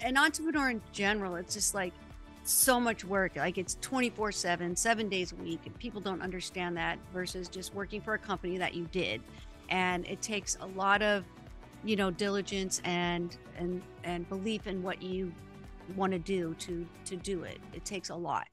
an entrepreneur in general, it's just like so much work. Like it's 24/7, 7 days a week. And people don't understand that versus just working for a company that you did. And it takes a lot of, diligence and belief in what you want to do to do it. It takes a lot.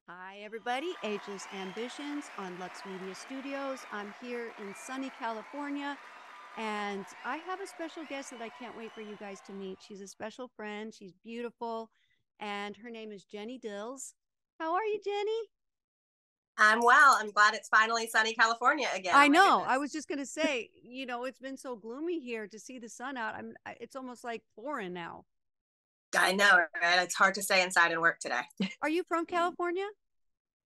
Hi everybody, Ageless Ambitions on Lux Media Studios. I'm here in sunny California, and I have a special guest that I can't wait for you guys to meet. She's a special friend. She's beautiful, and her name is Dills. How are you, Jenny? I'm well. I'm glad it's finally sunny California again. I know. I was just going to say, it's been so gloomy here. To see the sun out, it's almost like foreign now. I know, right? It's hard to stay inside and work today. Are you from California?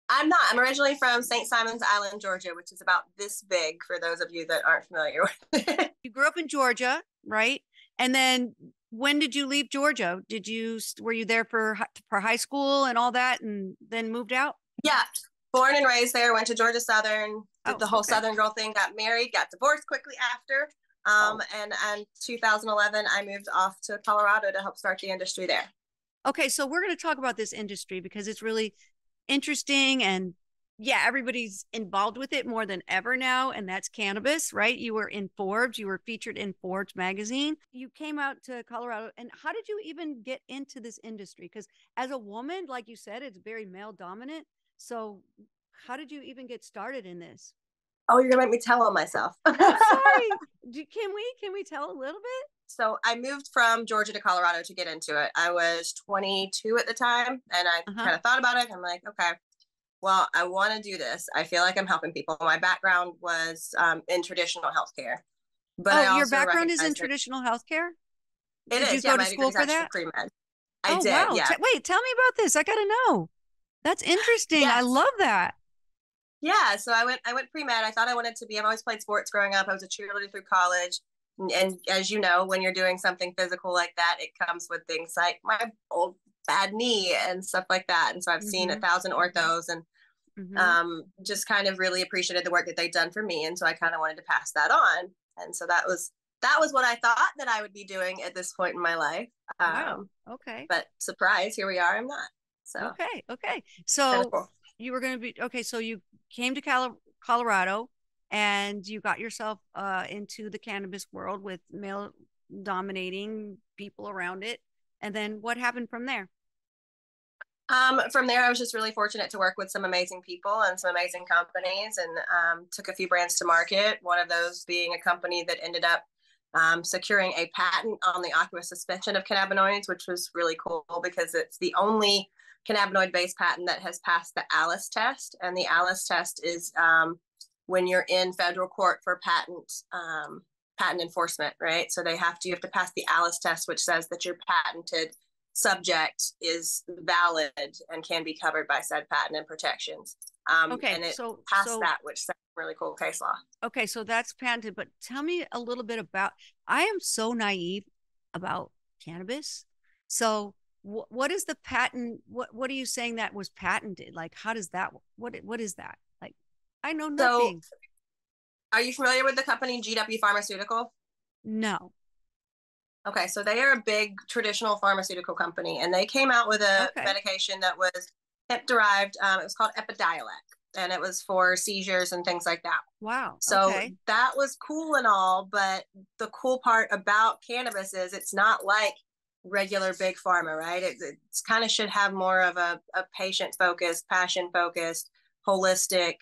I'm not. I'm originally from St. Simons Island, Georgia, which is about this big for those of you that aren't familiar with it. You grew up in Georgia, right? And then when did you leave Georgia? Were you there for high school and all that and then moved out? Yeah. Born and raised there, went to Georgia Southern, did the whole Southern girl thing, got married, got divorced quickly after. And 2011, I moved off to Colorado to help start the industry there. Okay, so we're going to talk about this industry because it's really interesting, and everybody's involved with it more than ever now, and that's cannabis, right? You were in Forbes, you were featured in Forbes magazine. You came out to Colorado, and how did you even get into this industry? Because as a woman, like you said, it's very male dominant. So how did you even get started in this? Oh, you're gonna make me tell on myself. I'm sorry. Can we tell a little bit? So I moved from Georgia to Colorado to get into it. I was 22 at the time, and I kind of thought about it. I'm like, okay, well, I want to do this. I feel like I'm helping people. My background was in traditional healthcare. But your background is in traditional healthcare? Did you go to school for that? Pre-med. I did. Wow. Yeah. Wait, tell me about this. I gotta know. That's interesting. Yes. I love that. Yeah, so I went pre-med. I thought I wanted to be. I've always played sports growing up. I was a cheerleader through college. And as you know, when you're doing something physical like that, it comes with things like my old bad knee and stuff like that. And so I've seen 1,000 orthos and just kind of really appreciated the work that they'd done for me. And so I kind of wanted to pass that on. And so that was what I thought that I would be doing at this point in my life. Wow. Okay. But surprise, here we are. I'm not. So okay. So cool. You were going to be so you came to Colorado and you got yourself into the cannabis world with male dominating people around it. And then what happened from there? From there, I was just really fortunate to work with some amazing people and some amazing companies, and took a few brands to market. One of those being a company that ended up securing a patent on the aqueous suspension of cannabinoids, which was really cool because it's the only cannabinoid-based patent that has passed the Alice test. And the Alice test is when you're in federal court for patent enforcement, right? So you have to pass the Alice test, which says that your patented subject is valid and can be covered by said patent and protections. And it passed that, which is really cool case law. Okay, so that's patented, but tell me a little bit about, I am so naive about cannabis. So what is the patent? What are you saying that was patented? Like, how does that, what is that? Like, I know nothing. So, are you familiar with the company GW Pharmaceutical? No. Okay, so they are a big traditional pharmaceutical company, and they came out with a medication that was hemp-derived. It was called Epidiolex, and it was for seizures and things like that. Wow. So that was cool and all, but the cool part about cannabis is it's not like regular big pharma, right? It's kind of should have more of a patient-focused, passion-focused, holistic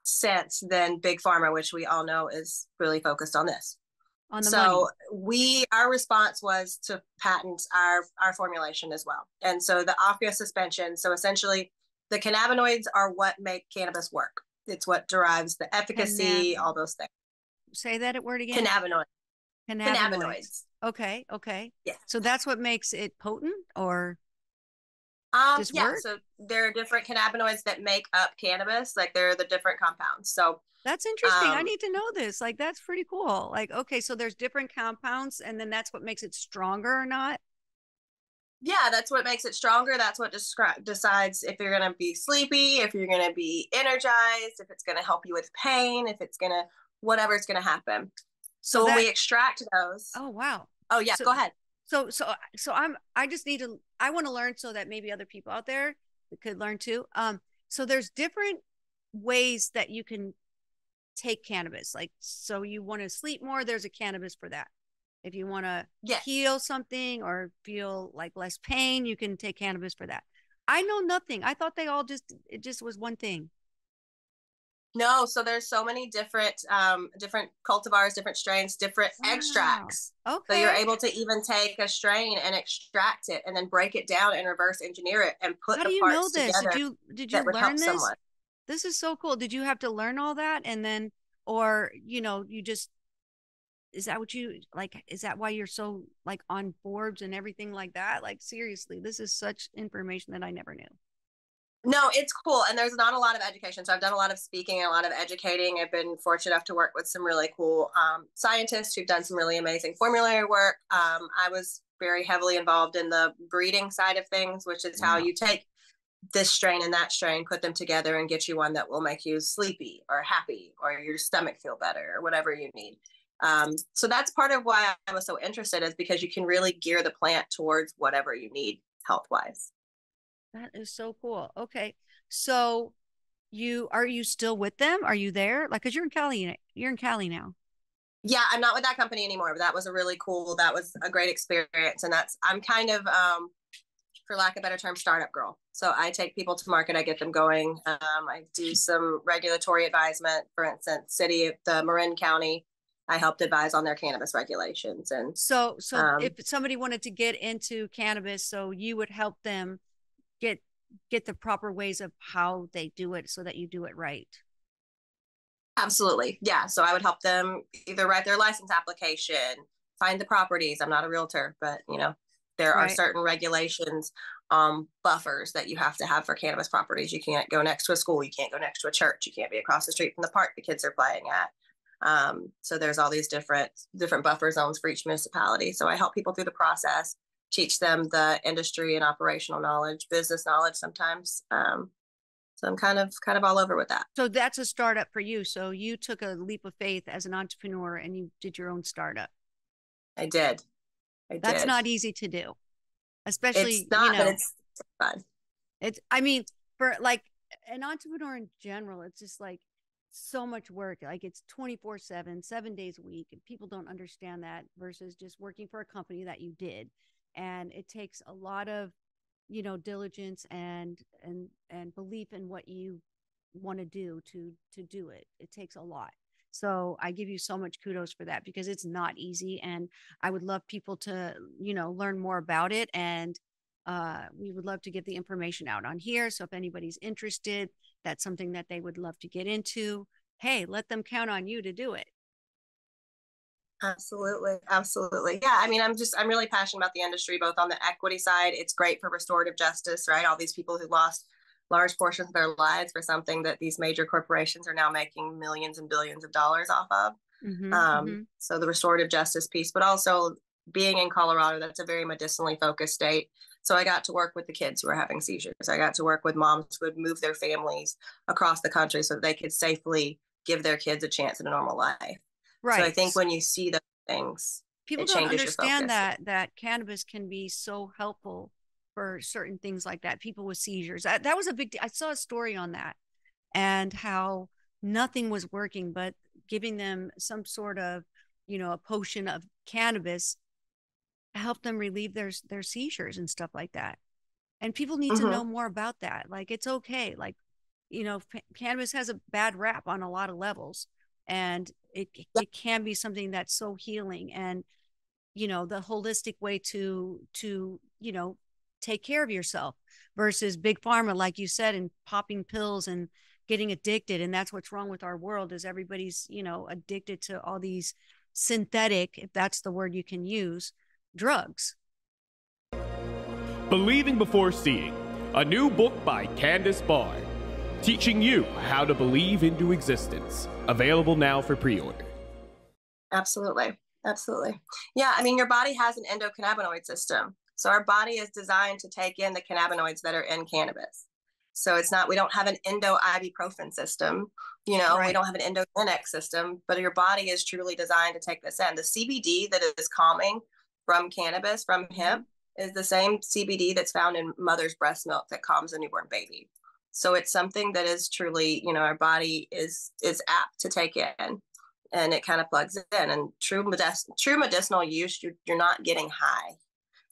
sense than big pharma, which we all know is really focused on this. Our response was to patent our formulation as well. And so the aqueous suspension, so essentially the cannabinoids are what make cannabis work. It's what derives the efficacy, all those things. Say that word again. Cannabinoids. Okay. Yeah. So that's what makes it potent, or work? So there are different cannabinoids that make up cannabis, like they're the different compounds. So that's interesting. I need to know this. Like, that's pretty cool. Like, okay, so there's different compounds, and then that's what makes it stronger or not? Yeah, that's what makes it stronger. That's what decides if you're going to be sleepy, if you're going to be energized, if it's going to help you with pain, if it's going to, whatever's going to happen. So So when that, we extract those, oh wow. oh yeah, So go ahead. I just need to, I want to learn so that maybe other people out there could learn too. So there's different ways that you can take cannabis. Like, so you want to sleep more, there's a cannabis for that. If you want to Yes. heal something or feel like less pain, you can take cannabis for that. I know nothing. I thought they all just, it just was one thing. No, so there's so many different cultivars, different strains, different Wow. extracts. So you're Okay. able to even take a strain and extract it and then break it down and reverse engineer it and put How the do you know parts this? together Did you that would help learn someone. this? This is so cool. Did you have to learn all that and then, or you just, is that what you like, is that why you're so like on Forbes and everything like that? Like seriously, this is such information that I never knew. No, it's cool. And there's not a lot of education. So I've done a lot of speaking and a lot of educating. I've been fortunate enough to work with some really cool scientists who've done some really amazing formulary work. I was very heavily involved in the breeding side of things, which is how Wow. you take this strain and that strain, put them together and get you one that will make you sleepy or happy or your stomach feel better or whatever you need. So that's part of why I was so interested, is because you can really gear the plant towards whatever you need health wise. That is so cool. Okay. So are you still with them? Are you there? Like, cause you're in Cali now. Yeah, I'm not with that company anymore, but that was that was a great experience. And I'm kind of, for lack of a better term, startup girl. So I take people to market, I get them going. I do some regulatory advisement. For instance, city of the Marin County, I helped advise on their cannabis regulations. And So if somebody wanted to get into cannabis, so you would help them get get the proper ways of how they do it so that you do it right. absolutely, yeah. So I would help them either write their license application, find the properties. I'm not a realtor, but there are Right. certain regulations, buffers that you have to have for cannabis properties. You can't go next to a school. You can't go next to a church. You can't be across the street from the park the kids are playing at. So there's all these different buffer zones for each municipality. So I help people through the process, teach them the industry and operational knowledge, business knowledge sometimes. So I'm kind of all over with that. So that's a startup for you. So you took a leap of faith as an entrepreneur and you did your own startup. I did. I That's did. not easy to do, It's especially, not, but it's fun. I mean, for like an entrepreneur in general, it's just like so much work. Like it's 24/7, 7 days a week. And people don't understand that versus just working for a company that you did. And it takes a lot of, diligence and belief in what you want to do to do it. It takes a lot. So I give you so much kudos for that because it's not easy. And I would love people to, learn more about it. And we would love to get the information out on here. So if anybody's interested, that's something that they would love to get into. Hey, let them count on you to do it. Absolutely. Absolutely. Yeah. I mean, I'm really passionate about the industry, both on the equity side. It's great for restorative justice, right? All these people who lost large portions of their lives for something that these major corporations are now making millions and billions of dollars off of. Mm-hmm, mm-hmm. So the restorative justice piece, but also being in Colorado, that's a very medicinally focused state. So I got to work with the kids who are having seizures. I got to work with moms who would move their families across the country so that they could safely give their kids a chance at a normal life. So I Right. think when you see those things, People it don't changes your understand focus. that cannabis can be so helpful for certain things like that. People with seizures. That was a big I saw a story on that and how nothing was working, but giving them some sort of, a potion of cannabis helped them relieve their seizures and stuff like that. And people need to Mm-hmm. know more about that. Like it's okay. Like, cannabis has a bad rap on a lot of levels, and it can be something that's so healing and the holistic way to take care of yourself versus big pharma, like you said, and popping pills and getting addicted. And that's what's wrong with our world is everybody's addicted to all these synthetic, if that's the word you can use, drugs. Believing Before Seeing, a new book by Candace Barr, teaching you how to believe into existence. Available now for pre-order. Absolutely. Absolutely. Yeah. I mean, your body has an endocannabinoid system. So our body is designed to take in the cannabinoids that are in cannabis. So it's not, we don't have an endo-ibuprofen system, you know, we don't have an endogenic system, but your body is truly designed to take this in. The CBD that is calming from cannabis, from hemp, is the same CBD that's found in mother's breast milk that calms a newborn baby. So it's something that is truly, you know, our body is apt to take in, and it kind of plugs in. And true medicinal use, you're not getting high.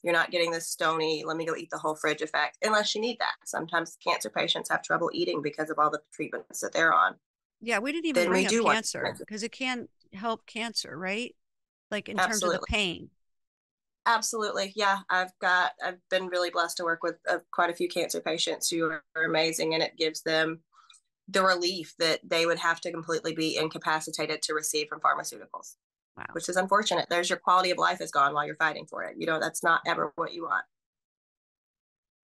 You're not getting this stony, let me go eat the whole fridge effect, unless you need that. Sometimes cancer patients have trouble eating because of all the treatments that they're on. Yeah, we didn't even bring up cancer, because it can help cancer, right? Like in terms of the pain. Absolutely. Yeah. I've been really blessed to work with quite a few cancer patients who are amazing, and it gives them the relief that they would have to completely be incapacitated to receive from pharmaceuticals. Wow. Which is unfortunate. There's your quality of life is gone while you're fighting for it. You know, that's not ever what you want.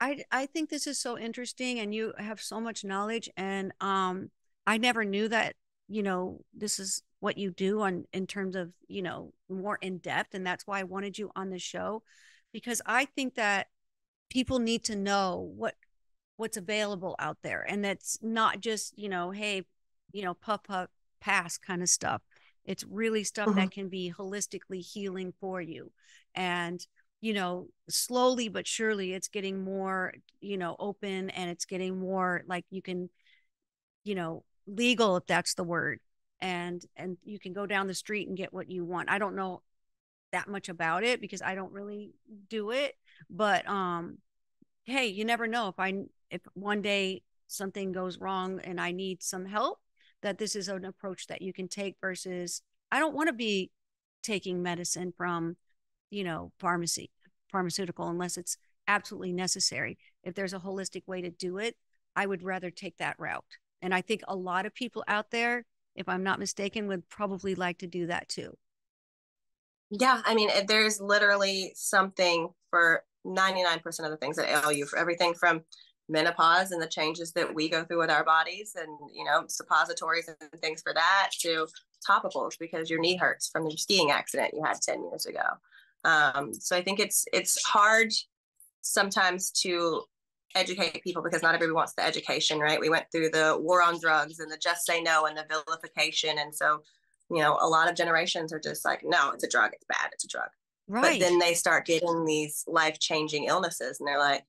I think this is so interesting, and you have so much knowledge, and I never knew that, you know, this is what you do in terms of, you know, more in depth. And that's why I wanted you on the show, because I think that people need to know what's available out there, and that's not just, you know, hey, you know, puff pass kind of stuff. It's really stuff that can be holistically healing for you. And, you know, slowly but surely it's getting more, you know, open, and it's getting more like you can, you know, legal, if that's the word. And you can go down the street and get what you want. I don't know that much about it because I don't really do it, but hey, you never know, if one day something goes wrong and I need some help, that this is an approach that you can take, versus I don't want to be taking medicine from, you know, pharmaceutical, unless it's absolutely necessary. If there's a holistic way to do it, I would rather take that route. And I think a lot of people out there, if I'm not mistaken, would probably like to do that too. Yeah. I mean, there's literally something for 99% of the things that ail you, for everything from menopause and the changes that we go through with our bodies, and, you know, suppositories and things for that, to topicals because your knee hurts from the skiing accident you had 10 years ago. So I think it's hard sometimes to educate people, because not everybody wants the education, right? We went through the war on drugs and the just say no and the vilification. And so, you know, a lot of generations are just like, no, it's a drug, it's bad, it's a drug. Right. But then they start getting these life-changing illnesses, and they're like,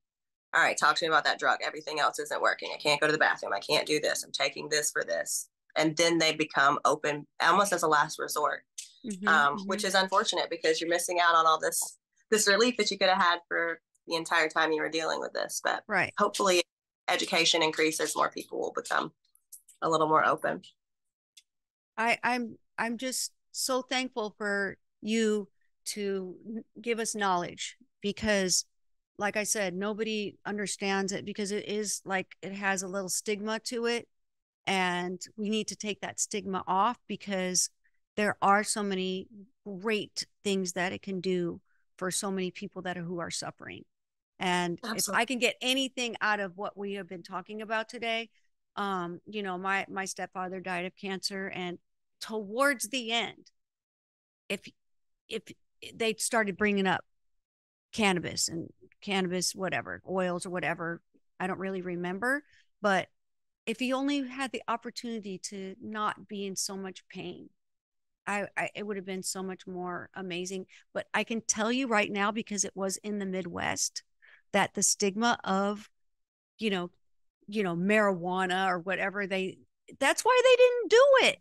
all right, talk to me about that drug. Everything else isn't working. I can't go to the bathroom. I can't do this. I'm taking this for this. And then they become open almost as a last resort, which is unfortunate, because you're missing out on all this relief that you could have had for the entire time you were dealing with this. But hopefully education increases, more people will become a little more open. I'm just so thankful for you to give us knowledge, because like I said, nobody understands it, because it is like, it has a little stigma to it, and we need to take that stigma off, because there are so many great things that it can do for so many people who are suffering. And if I can get anything out of what we have been talking about today, you know, my stepfather died of cancer, and towards the end, if they started bringing up cannabis, whatever, oils or whatever, I don't really remember, but if he only had the opportunity to not be in so much pain, it would have been so much more amazing. But I can tell you right now, because it was in the Midwest, that the stigma of, you know, marijuana or whatever, that's why they didn't do it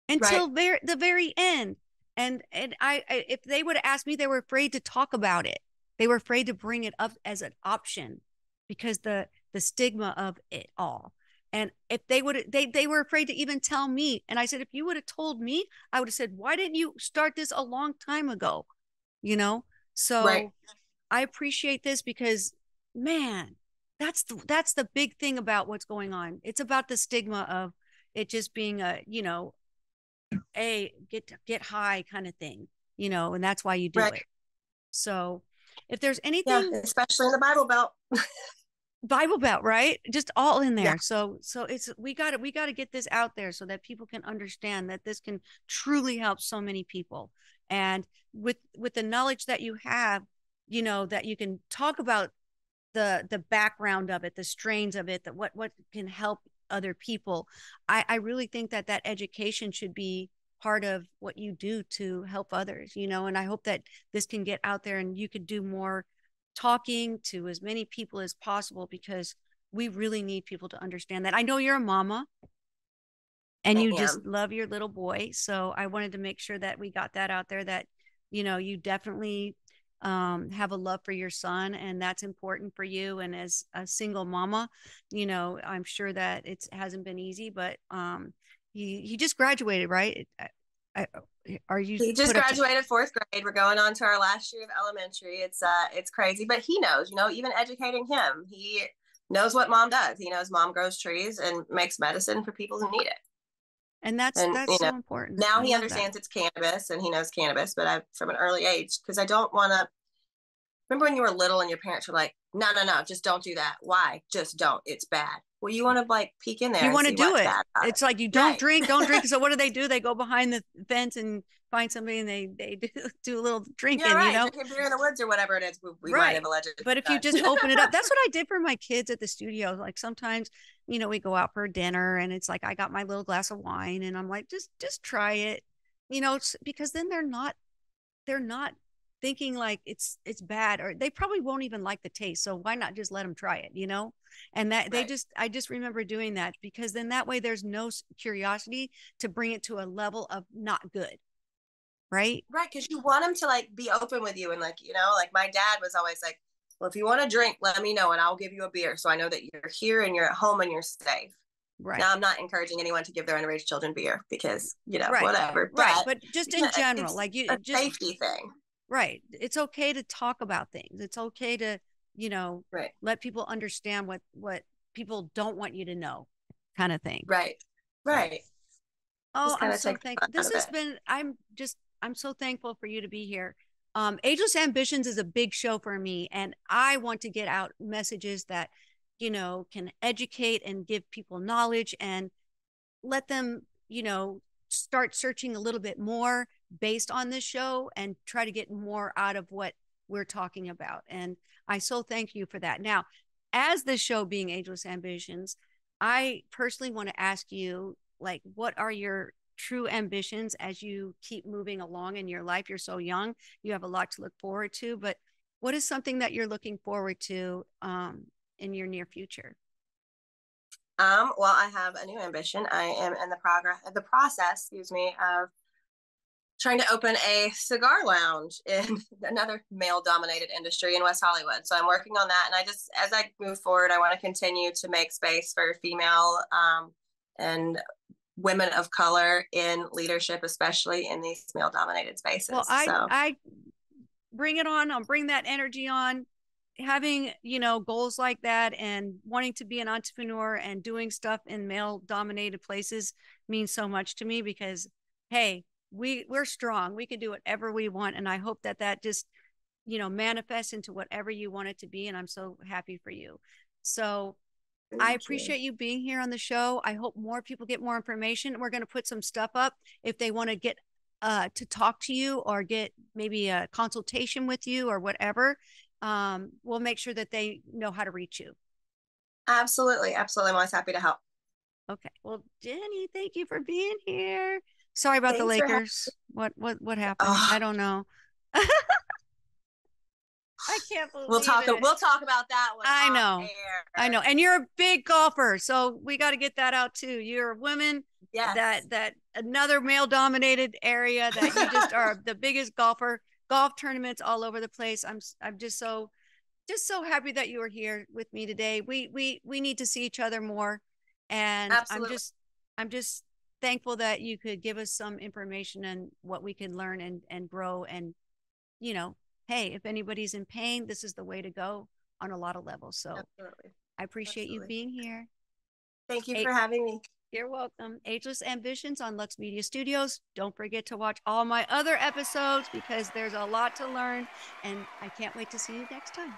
until the very end. And if they would have asked me, they were afraid to talk about it. They were afraid to bring it up as an option, because the stigma of it all. And if they were afraid to even tell me. And I said, if you would have told me, I would have said, why didn't you start this a long time ago? You know? So I appreciate this, because, man, that's the big thing about what's going on. It's about the stigma of it just being a, you know, a get high kind of thing, you know, and that's why you do it. So if there's anything, especially in the Bible Belt, right? Just all in there. So it's, we got to get this out there so that people can understand that this can truly help so many people. And with the knowledge that you have, you know, that you can talk about the background of it, the strains of it, that what can help other people. I really think that that education should be part of what you do to help others, you know, and I hope that this can get out there and you could do more talking to as many people as possible, because we really need people to understand that. I know you're a mama and you just love your little boy. So I wanted to make sure that we got that out there, that, you know, you definitely have a love for your son, and that's important for you. And as a single mama, you know, I'm sure that it hasn't been easy, but he just graduated, right? He just graduated 4th grade. We're going on to our last year of elementary. It's crazy, but he knows, you know, even educating him, he knows what mom does. He knows mom grows trees and makes medicine for people who need it. And that's so important. Now he understands it's cannabis, and he knows cannabis, but from an early age, because I don't want to. Remember when you were little and your parents were like, no, just don't do that. Why? Just don't. It's bad. Well, you want to like peek in there. You want to do it. It's like, you don't drink. So what do? They go behind the fence and find somebody, and they do a little drinking, you know, drinking beer in the woods or whatever it is. We might have allegedly. But if you just open it up, that's what I did for my kids at the studio. Like sometimes, you know, we go out for dinner and it's like, I got my little glass of wine and I'm like, just try it, you know, because then they're not thinking like it's bad, or they probably won't even like the taste. So why not just let them try it, you know? And that I just remember doing that, because then that way there's no curiosity to bring it to a level of not good. Right. Because you want them to like be open with you. And like, you know, like my dad was always like, well, if you want to drink, let me know and I'll give you a beer. So I know that you're here and you're at home and you're safe. Right. Now, I'm not encouraging anyone to give their underage children beer, because, you know, whatever. But just in general, like a safety thing. Right. It's okay to talk about things. It's okay to, you know, let people understand what people don't want you to know, kind of thing. Right. Oh, I'm so thankful. This has been, I'm so thankful for you to be here. Ageless Ambitions is a big show for me, and I want to get out messages that, you know, can educate and give people knowledge and let them, you know, start searching a little bit more based on this show and try to get more out of what we're talking about. And I so thank you for that. Now, as this show being Ageless Ambitions, I personally want to ask you, like, what are your true ambitions as you keep moving along in your life? You're so young, you have a lot to look forward to, but what is something that you're looking forward to in your near future? Well, I have a new ambition. I am in the process, of trying to open a cigar lounge in another male-dominated industry in West Hollywood. So I'm working on that, and as I move forward, I want to continue to make space for female and women of color in leadership, especially in these male-dominated spaces. Well, I bring it on. I'll bring that energy on. Having, you know, goals like that and wanting to be an entrepreneur and doing stuff in male-dominated places means so much to me, because, hey, we're strong. We can do whatever we want, and I hope that just, you know, manifests into whatever you want it to be. And I'm so happy for you. So I appreciate you being here on the show. I hope more people get more information. We're going to put some stuff up if they want to get to talk to you or get maybe a consultation with you or whatever. We'll make sure that they know how to reach you. Absolutely. I'm always happy to help. Okay. Well, Jenny, thank you for being here. Sorry about the Lakers. What happened? I don't know. I can't believe We'll talk about that one. I know. And you're a big golfer, so we got to get that out too. You're a woman. Yes. That another male dominated area that you just are the biggest golfer. Golf tournaments all over the place. I'm just so happy that you were here with me today. We need to see each other more, and absolutely. I'm just thankful that you could give us some information and what we can learn and grow. And, you know, hey, if anybody's in pain, this is the way to go on a lot of levels. So absolutely. I appreciate you being here. Thank you for having me. You're welcome. Ageless Ambitions on Lux Media Studios. Don't forget to watch all my other episodes, because there's a lot to learn, and I can't wait to see you next time.